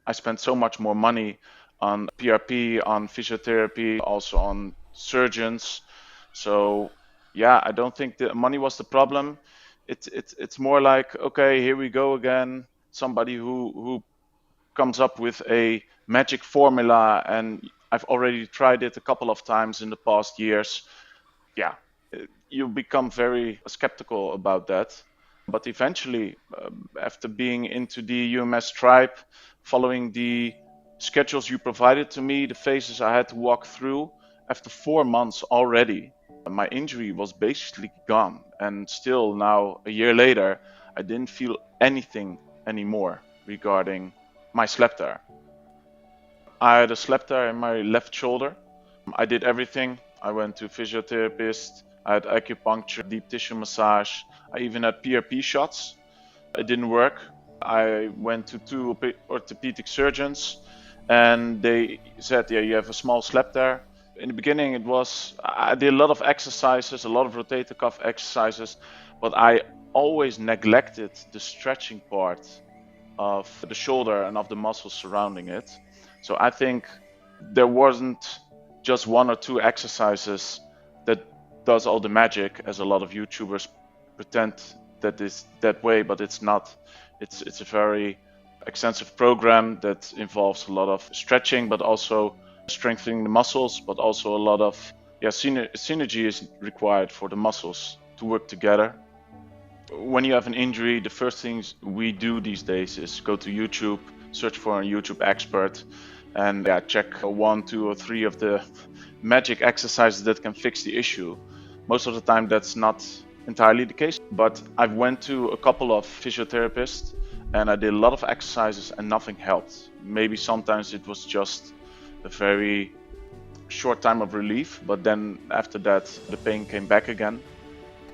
I spent so much more money on PRP, on physiotherapy, also on surgeons. So yeah, I don't think the money was the problem. It's more like, okay, here we go again. Somebody who comes up with a magic formula, and I've already tried it a couple of times in the past years. Yeah, you become very skeptical about that. But eventually, after being into the UMS tribe, following the schedules you provided to me, the phases I had to walk through, after 4 months already, my injury was basically gone. And still now, a year later, I didn't feel anything anymore regarding my slap tear. I had a slap tear in my left shoulder. I did everything. I went to physiotherapist, I had acupuncture, deep tissue massage, I even had PRP shots. It didn't work. I went to two orthopedic surgeons and they said, yeah, you have a small slap tear. In the beginning, I did a lot of exercises, a lot of rotator cuff exercises, but I always neglected the stretching part of the shoulder and of the muscles surrounding it. So I think there wasn't just one or two exercises that does all the magic, as a lot of YouTubers pretend that is that way, but it's not. It's a very extensive program that involves a lot of stretching, but also strengthening the muscles, but also a lot of synergy is required for the muscles to work together. When you have an injury, the first things we do these days is go to YouTube, search for a YouTube expert, and check one, two, or three of the magic exercises that can fix the issue. Most of the time that's not entirely the case, but I've went to a couple of physiotherapists and I did a lot of exercises and nothing helped. Maybe sometimes it was just a very short time of relief, but then after that the pain came back again.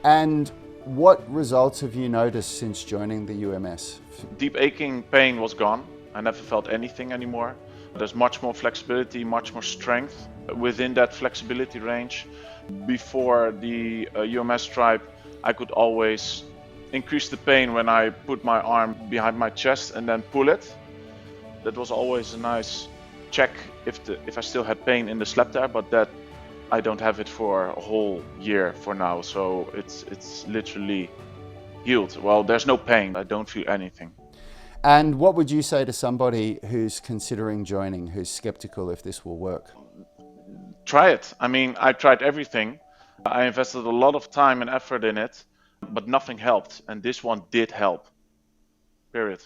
And what results have you noticed since joining the UMS? Deep aching pain was gone. I never felt anything anymore. There's much more flexibility, much more strength within that flexibility range. Before the UMS tribe, I could always increase the pain when I put my arm behind my chest and then pull it. That was always a nice check if I still had pain in the slap tear, but that I don't have it for a whole year for now, so it's literally healed. Well, there's no pain. I don't feel anything. And what would you say to somebody who's considering joining, who's skeptical if this will work? Try it. I mean, I tried everything. I invested a lot of time and effort in it, but nothing helped. And this one did help. Period.